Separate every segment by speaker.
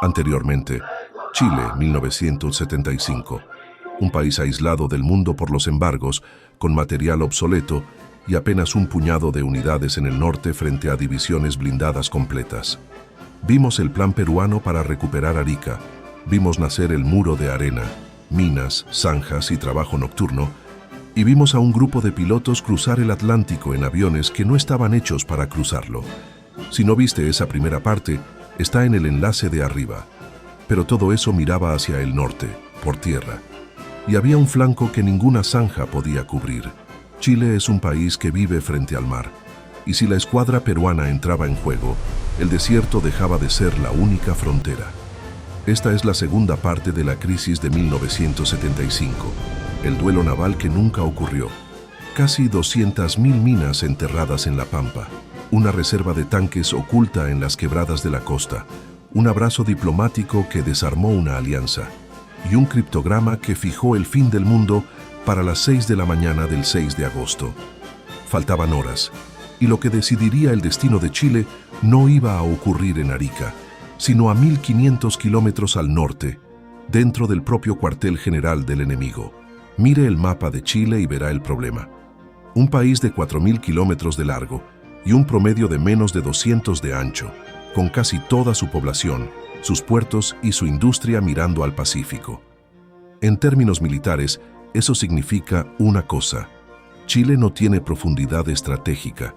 Speaker 1: Anteriormente, Chile, 1975. Un país aislado del mundo por los embargos, con material obsoleto y apenas un puñado de unidades en el norte frente a divisiones blindadas completas. Vimos el plan peruano para recuperar Arica. Vimos nacer el muro de arena, minas, zanjas y trabajo nocturno, y vimos a un grupo de pilotos cruzar el Atlántico en aviones que no estaban hechos para cruzarlo. Si no viste esa primera parte, está en el enlace de arriba. Pero todo eso miraba hacia el norte, por tierra. Y había un flanco que ninguna zanja podía cubrir. Chile es un país que vive frente al mar. Y si la escuadra peruana entraba en juego, el desierto dejaba de ser la única frontera. Esta es la segunda parte de la crisis de 1975, el duelo naval que nunca ocurrió. Casi 200.000 minas enterradas en la Pampa, una reserva de tanques oculta en las quebradas de la costa, un abrazo diplomático que desarmó una alianza y un criptograma que fijó el fin del mundo para las 6 de la mañana del 6 de agosto. Faltaban horas, y lo que decidiría el destino de Chile no iba a ocurrir en Arica, sino a 1.500 kilómetros al norte, dentro del propio cuartel general del enemigo. Mire el mapa de Chile y verá el problema. Un país de 4.000 kilómetros de largo y un promedio de menos de 200 de ancho, con casi toda su población, sus puertos y su industria mirando al Pacífico. En términos militares, eso significa una cosa. Chile no tiene profundidad estratégica,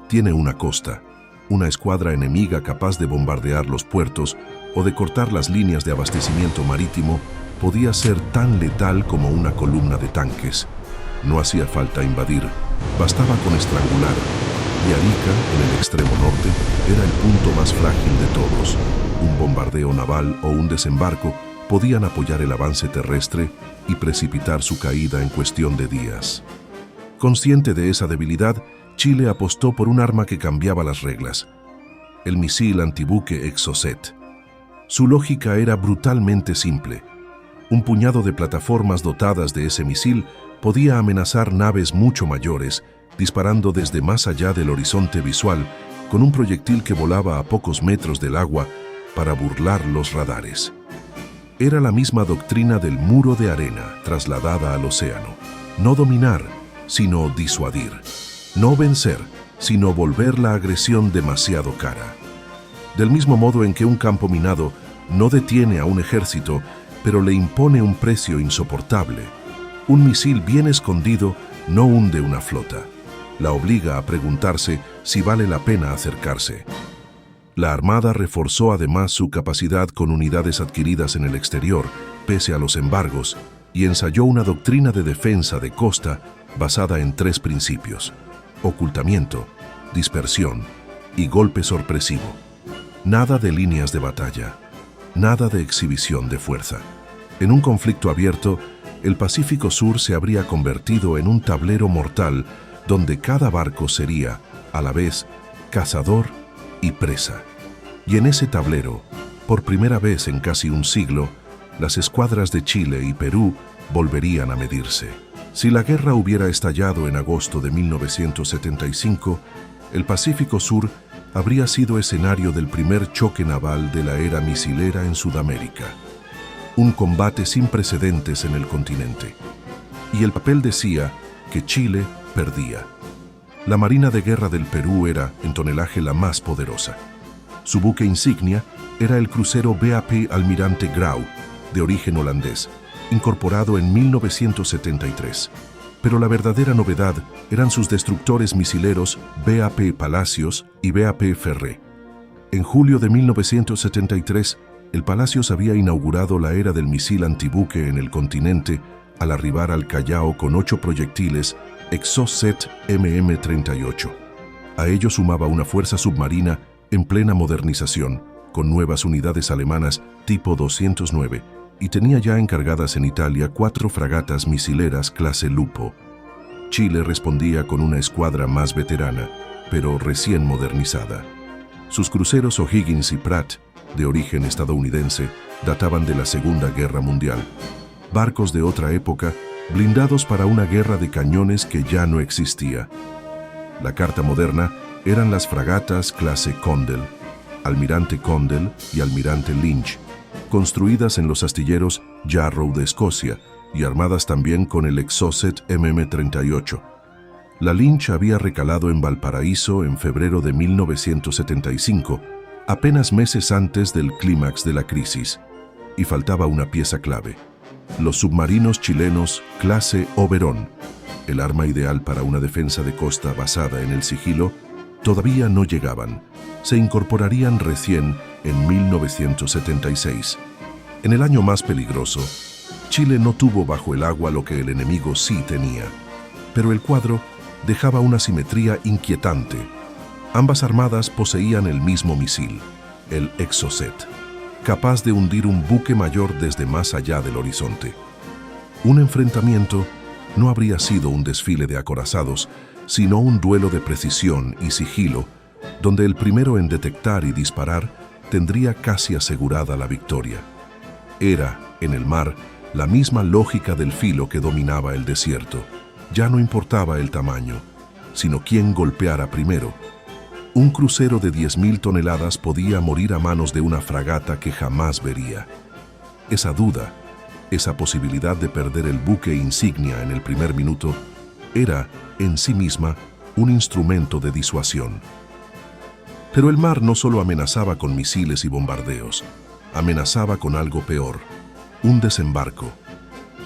Speaker 1: tiene una costa, una escuadra enemiga capaz de bombardear los puertos o de cortar las líneas de abastecimiento marítimo podía ser tan letal como una columna de tanques. No hacía falta invadir, bastaba con estrangular. Y Arica, en el extremo norte, era el punto más frágil de todos. Un bombardeo naval o un desembarco podían apoyar el avance terrestre y precipitar su caída en cuestión de días. Consciente de esa debilidad, Chile apostó por un arma que cambiaba las reglas: el misil antibuque Exocet. Su lógica era brutalmente simple. Un puñado de plataformas dotadas de ese misil podía amenazar naves mucho mayores, disparando desde más allá del horizonte visual con un proyectil que volaba a pocos metros del agua para burlar los radares. Era la misma doctrina del muro de arena trasladada al océano: no dominar, sino disuadir; no vencer, sino volver la agresión demasiado cara. Del mismo modo en que un campo minado no detiene a un ejército, pero le impone un precio insoportable, un misil bien escondido no hunde una flota. La obliga a preguntarse si vale la pena acercarse. La Armada reforzó además su capacidad con unidades adquiridas en el exterior, pese a los embargos, y ensayó una doctrina de defensa de costa basada en 3 principios: ocultamiento, dispersión y golpe sorpresivo. Nada de líneas de batalla, nada de exhibición de fuerza. En un conflicto abierto, el Pacífico Sur se habría convertido en un tablero mortal donde cada barco sería, a la vez, cazador y presa. Y en ese tablero, por primera vez en casi un siglo, las escuadras de Chile y Perú volverían a medirse. Si la guerra hubiera estallado en agosto de 1975, el Pacífico Sur habría sido escenario del primer choque naval de la era misilera en Sudamérica. Un combate sin precedentes en el continente. Y el papel decía que Chile perdía. La Marina de Guerra del Perú era, en tonelaje, la más poderosa. Su buque insignia era el crucero BAP Almirante Grau, de origen holandés, incorporado en 1973. Pero la verdadera novedad eran sus destructores misileros BAP Palacios y BAP Ferré. En julio de 1973, el Palacios había inaugurado la era del misil antibuque en el continente al arribar al Callao con 8 proyectiles Exocet MM-38. A ello sumaba una fuerza submarina en plena modernización, con nuevas unidades alemanas tipo 209, y tenía ya encargadas en Italia 4 fragatas misileras clase Lupo. Chile respondía con una escuadra más veterana, pero recién modernizada. Sus cruceros O'Higgins y Pratt, de origen estadounidense, databan de la Segunda Guerra Mundial. Barcos de otra época, blindados para una guerra de cañones que ya no existía. La carta moderna eran las fragatas clase Condell, Almirante Condell y Almirante Lynch, construidas en los astilleros Yarrow de Escocia y armadas también con el Exocet MM-38. La Lynch había recalado en Valparaíso en febrero de 1975, apenas meses antes del clímax de la crisis, y faltaba una pieza clave: los submarinos chilenos clase Oberón, el arma ideal para una defensa de costa basada en el sigilo, todavía no llegaban. Se incorporarían recién en 1976. En el año más peligroso, Chile no tuvo bajo el agua lo que el enemigo sí tenía, pero el cuadro dejaba una simetría inquietante. Ambas armadas poseían el mismo misil, el Exocet, capaz de hundir un buque mayor desde más allá del horizonte. Un enfrentamiento no habría sido un desfile de acorazados, sino un duelo de precisión y sigilo, donde el primero en detectar y disparar tendría casi asegurada la victoria. Era, en el mar, la misma lógica del filo que dominaba el desierto. Ya no importaba el tamaño, sino quién golpeara primero. Un crucero de 10.000 toneladas podía morir a manos de una fragata que jamás vería. Esa duda, esa posibilidad de perder el buque insignia en el primer minuto, era, en sí misma, un instrumento de disuasión. Pero el mar no solo amenazaba con misiles y bombardeos, amenazaba con algo peor: un desembarco.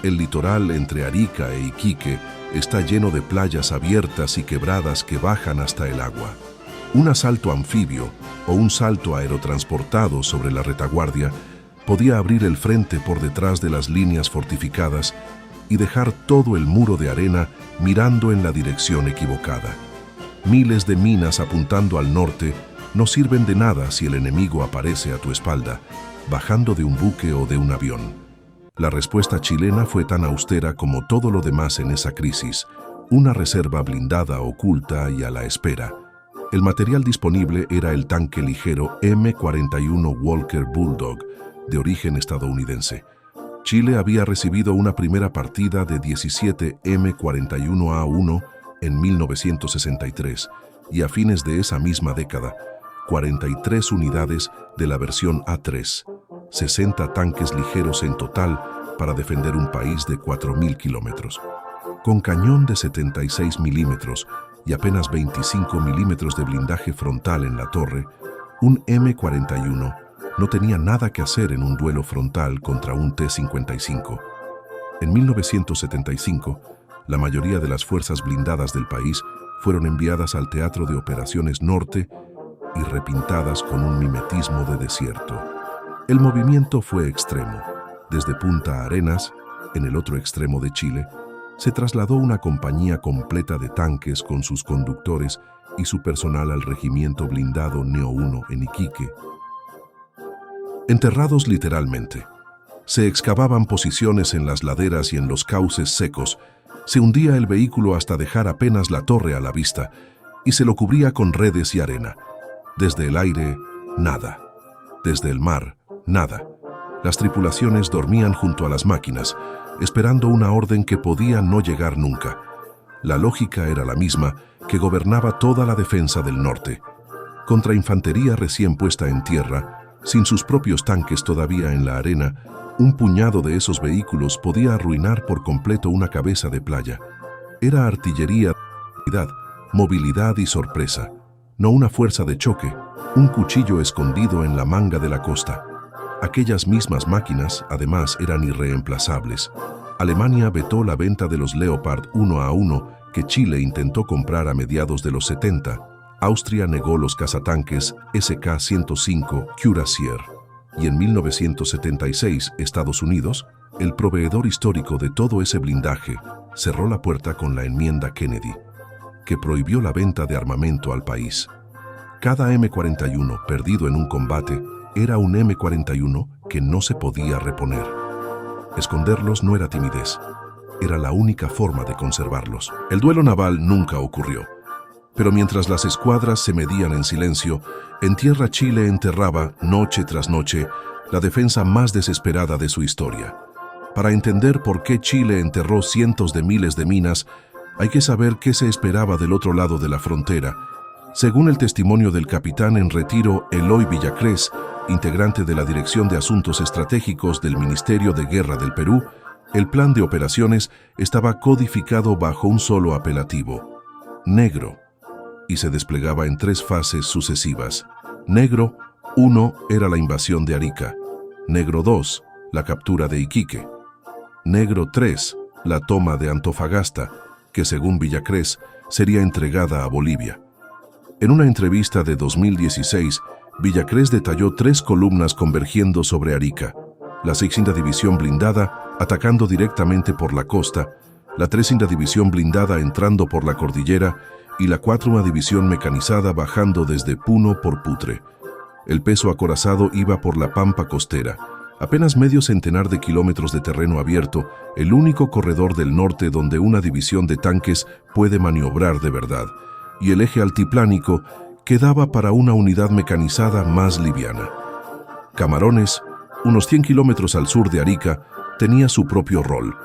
Speaker 1: El litoral entre Arica e Iquique está lleno de playas abiertas y quebradas que bajan hasta el agua. Un asalto anfibio o un salto aerotransportado sobre la retaguardia podía abrir el frente por detrás de las líneas fortificadas y dejar todo el muro de arena mirando en la dirección equivocada. Miles de minas apuntando al norte no sirven de nada si el enemigo aparece a tu espalda, bajando de un buque o de un avión. La respuesta chilena fue tan austera como todo lo demás en esa crisis: una reserva blindada oculta y a la espera. El material disponible era el tanque ligero M41 Walker Bulldog, de origen estadounidense. Chile había recibido una primera partida de 17 M41A1 en 1963 y a fines de esa misma década, 43 unidades de la versión A3, 60 tanques ligeros en total para defender un país de 4.000 kilómetros. Con cañón de 76 milímetros y apenas 25 milímetros de blindaje frontal en la torre, un M41 no tenía nada que hacer en un duelo frontal contra un T-55. En 1975, la mayoría de las fuerzas blindadas del país fueron enviadas al Teatro de Operaciones Norte y repintadas con un mimetismo de desierto. El movimiento fue extremo. Desde Punta Arenas, en el otro extremo de Chile, se trasladó una compañía completa de tanques con sus conductores y su personal al regimiento blindado Neo 1 en Iquique. Enterrados literalmente, se excavaban posiciones en las laderas y en los cauces secos, se hundía el vehículo hasta dejar apenas la torre a la vista y se lo cubría con redes y arena. Desde el aire, nada. Desde el mar, nada. Las tripulaciones dormían junto a las máquinas, esperando una orden que podía no llegar nunca. La lógica era la misma que gobernaba toda la defensa del norte. Contra infantería recién puesta en tierra, sin sus propios tanques todavía en la arena, un puñado de esos vehículos podía arruinar por completo una cabeza de playa. Era artillería, movilidad y sorpresa, no una fuerza de choque, un cuchillo escondido en la manga de la costa. Aquellas mismas máquinas, además, eran irreemplazables. Alemania vetó la venta de los Leopard 1A1 que Chile intentó comprar a mediados de los 70. Austria negó los cazatanques SK-105 Cuirassier. Y en 1976, Estados Unidos, el proveedor histórico de todo ese blindaje, cerró la puerta con la enmienda Kennedy, que prohibió la venta de armamento al país. Cada M41 perdido en un combate era un M41 que no se podía reponer. Esconderlos no era timidez, era la única forma de conservarlos. El duelo naval nunca ocurrió, pero mientras las escuadras se medían en silencio, en tierra Chile enterraba, noche tras noche, la defensa más desesperada de su historia. Para entender por qué Chile enterró cientos de miles de minas, hay que saber qué se esperaba del otro lado de la frontera Según el testimonio del capitán en retiro Eloy Villacrés, integrante de la Dirección de Asuntos Estratégicos del Ministerio de Guerra del Perú, el plan de operaciones estaba codificado bajo un solo apelativo: Negro, y se desplegaba en 3 fases sucesivas. Negro 1 era la invasión de Arica, Negro 2, la captura de Iquique, Negro 3, la toma de Antofagasta, que según Villacrés sería entregada a Bolivia. En una entrevista de 2016, Villacrés detalló 3 columnas convergiendo sobre Arica: la 6ª División Blindada atacando directamente por la costa, la 13ª División Blindada entrando por la cordillera y la 4ª División Mecanizada bajando desde Puno por Putre. El peso acorazado iba por la pampa costera, apenas medio centenar de kilómetros de terreno abierto, el único corredor del norte donde una división de tanques puede maniobrar de verdad, y el eje altiplánico quedaba para una unidad mecanizada más liviana. Camarones, unos 100 kilómetros al sur de Arica, tenía su propio rol.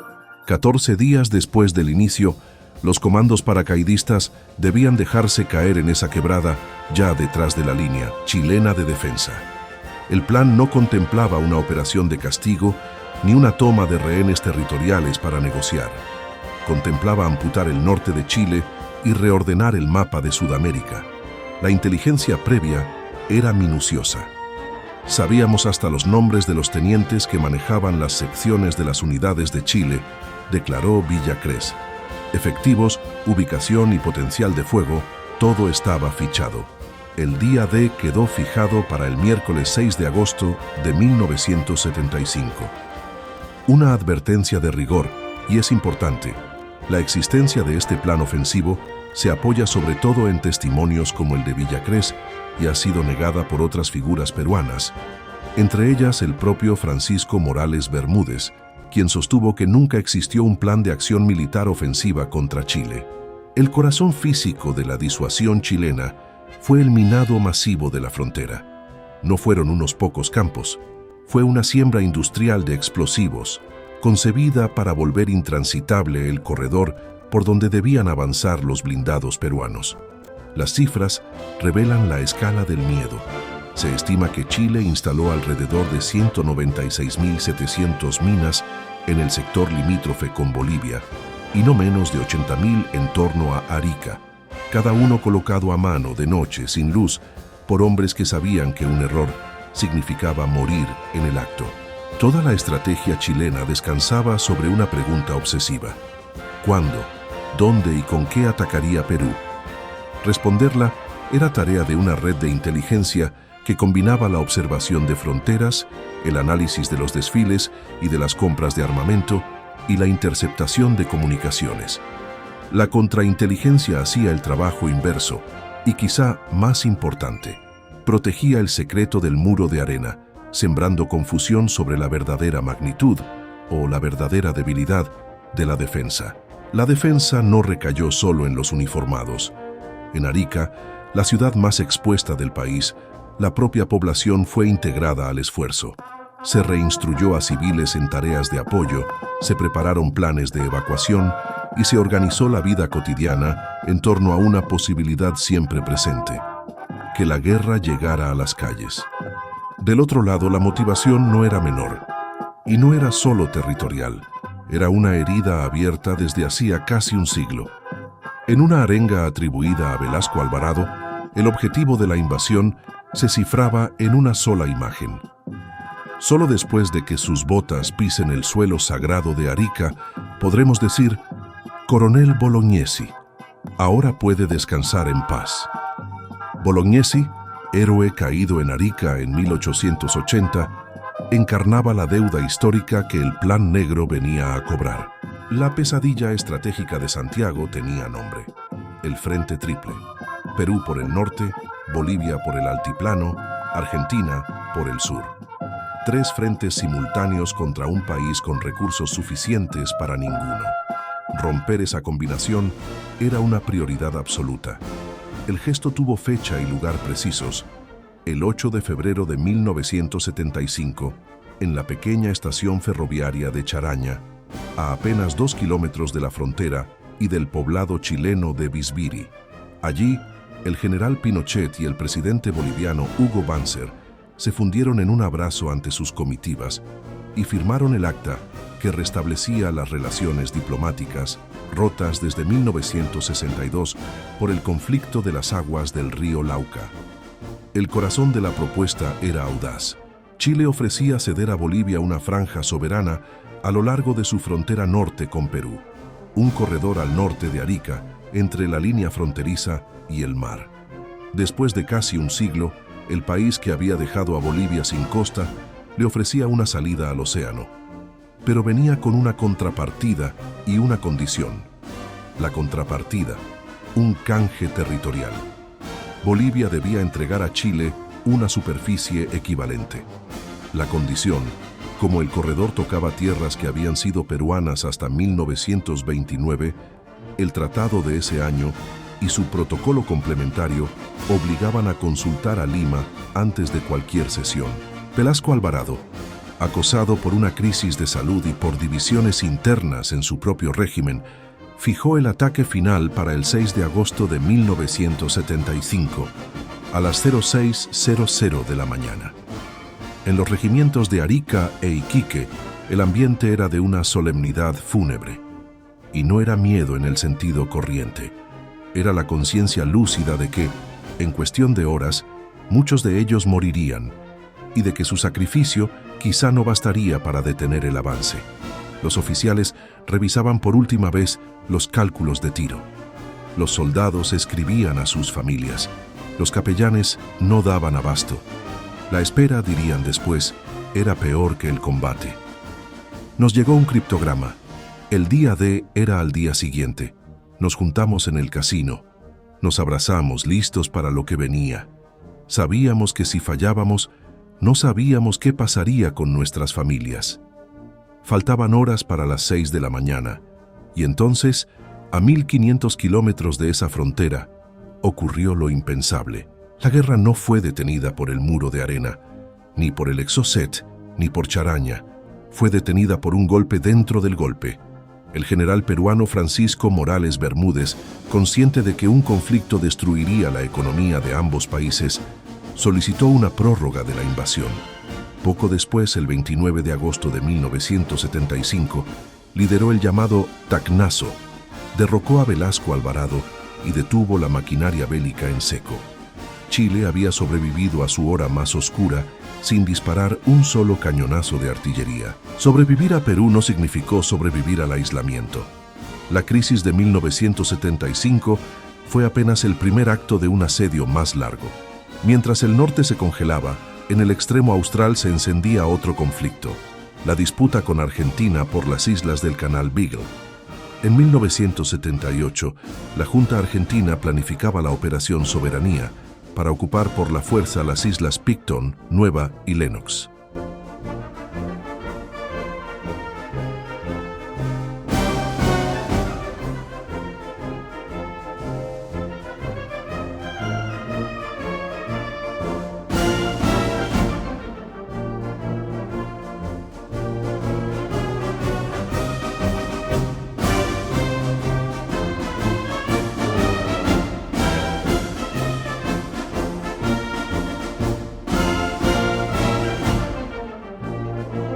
Speaker 1: 14 días después del inicio, los comandos paracaidistas debían dejarse caer en esa quebrada ya detrás de la línea chilena de defensa. El plan no contemplaba una operación de castigo ni una toma de rehenes territoriales para negociar. Contemplaba amputar el norte de Chile y reordenar el mapa de Sudamérica. La inteligencia previa era minuciosa. Sabíamos hasta los nombres de los tenientes que manejaban las secciones de las unidades de Chile, declaró Villacrés. Efectivos, ubicación y potencial de fuego, todo estaba fichado. El día D quedó fijado para el miércoles 6 de agosto de 1975. Una advertencia de rigor, y es importante: la existencia de este plan ofensivo se apoya sobre todo en testimonios como el de Villacrés y ha sido negada por otras figuras peruanas, entre ellas el propio Francisco Morales Bermúdez, quien sostuvo que nunca existió un plan de acción militar ofensiva contra Chile. El corazón físico de la disuasión chilena fue el minado masivo de la frontera. No fueron unos pocos campos, fue una siembra industrial de explosivos, concebida para volver intransitable el corredor por donde debían avanzar los blindados peruanos. Las cifras revelan la escala del miedo. Se estima que Chile instaló alrededor de 196.700 minas en el sector limítrofe con Bolivia y no menos de 80.000 en torno a Arica, cada uno colocado a mano de noche sin luz por hombres que sabían que un error significaba morir en el acto. Toda la estrategia chilena descansaba sobre una pregunta obsesiva: ¿cuándo, dónde y con qué atacaría Perú? Responderla era tarea de una red de inteligencia que combinaba la observación de fronteras, el análisis de los desfiles y de las compras de armamento y la interceptación de comunicaciones. La contrainteligencia hacía el trabajo inverso y, quizá más importante, protegía el secreto del muro de arena, sembrando confusión sobre la verdadera magnitud o la verdadera debilidad de la defensa. La defensa no recayó solo en los uniformados. En Arica, la ciudad más expuesta del país, la propia población fue integrada al esfuerzo. Se reinstruyó a civiles en tareas de apoyo, se prepararon planes de evacuación y se organizó la vida cotidiana en torno a una posibilidad siempre presente: que la guerra llegara a las calles. Del otro lado, la motivación no era menor, y no era solo territorial, era una herida abierta desde hacía casi un siglo. En una arenga atribuida a Velasco Alvarado, el objetivo de la invasión se cifraba en una sola imagen. Solo después de que sus botas pisen el suelo sagrado de Arica, podremos decir: Coronel Bolognesi, ahora puede descansar en paz. Bolognesi, héroe caído en Arica en 1880, encarnaba la deuda histórica que el Plan Negro venía a cobrar. La pesadilla estratégica de Santiago tenía nombre: el Frente Triple. Perú por el norte, Bolivia por el altiplano, Argentina por el sur. 3 frentes simultáneos contra un país con recursos suficientes para ninguno. Romper esa combinación era una prioridad absoluta. El gesto tuvo fecha y lugar precisos: el 8 de febrero de 1975, en la pequeña estación ferroviaria de Charaña, a apenas 2 kilómetros de la frontera y del poblado chileno de Bisbiri. Allí, el general Pinochet y el presidente boliviano Hugo Banzer se fundieron en un abrazo ante sus comitivas y firmaron el acta que restablecía las relaciones diplomáticas rotas desde 1962 por el conflicto de las aguas del río Lauca. El corazón de la propuesta era audaz. Chile ofrecía ceder a Bolivia una franja soberana a lo largo de su frontera norte con Perú, un corredor al norte de Arica entre la línea fronteriza y el mar. Después de casi un siglo, el país que había dejado a Bolivia sin costa le ofrecía una salida al océano, pero venía con una contrapartida y una condición. La contrapartida, un canje territorial. Bolivia debía entregar a Chile una superficie equivalente. La condición, como el corredor tocaba tierras que habían sido peruanas hasta 1929, el tratado de ese año y su protocolo complementario obligaban a consultar a Lima antes de cualquier cesión. Velasco Alvarado, acosado por una crisis de salud y por divisiones internas en su propio régimen, fijó el ataque final para el 6 de agosto de 1975, a las 06:00 de la mañana. En los regimientos de Arica e Iquique, el ambiente era de una solemnidad fúnebre. Y no era miedo en el sentido corriente. Era la conciencia lúcida de que, en cuestión de horas, muchos de ellos morirían, y de que su sacrificio quizá no bastaría para detener el avance. Los oficiales revisaban por última vez los cálculos de tiro. Los soldados escribían a sus familias. Los capellanes no daban abasto. La espera, dirían después, era peor que el combate. Nos llegó un criptograma. El día D era al día siguiente. Nos juntamos en el casino. Nos abrazamos, listos para lo que venía. Sabíamos que si fallábamos, no sabíamos qué pasaría con nuestras familias. Faltaban horas para las 6 de la mañana, y entonces, a 1500 kilómetros de esa frontera, ocurrió lo impensable. La guerra no fue detenida por el muro de arena, ni por el Exocet, ni por Charaña. Fue detenida por un golpe dentro del golpe. El general peruano Francisco Morales Bermúdez, consciente de que un conflicto destruiría la economía de ambos países, solicitó una prórroga de la invasión. Poco después, el 29 de agosto de 1975, lideró el llamado Tacnazo, derrocó a Velasco Alvarado y detuvo la maquinaria bélica en seco. Chile había sobrevivido a su hora más oscura sin disparar un solo cañonazo de artillería. Sobrevivir a Perú no significó sobrevivir al aislamiento. La crisis de 1975 fue apenas el primer acto de un asedio más largo. Mientras el norte se congelaba, en el extremo austral se encendía otro conflicto, la disputa con Argentina por las islas del Canal Beagle. En 1978, la Junta Argentina planificaba la Operación Soberanía para ocupar por la fuerza las islas Picton, Nueva y Lennox.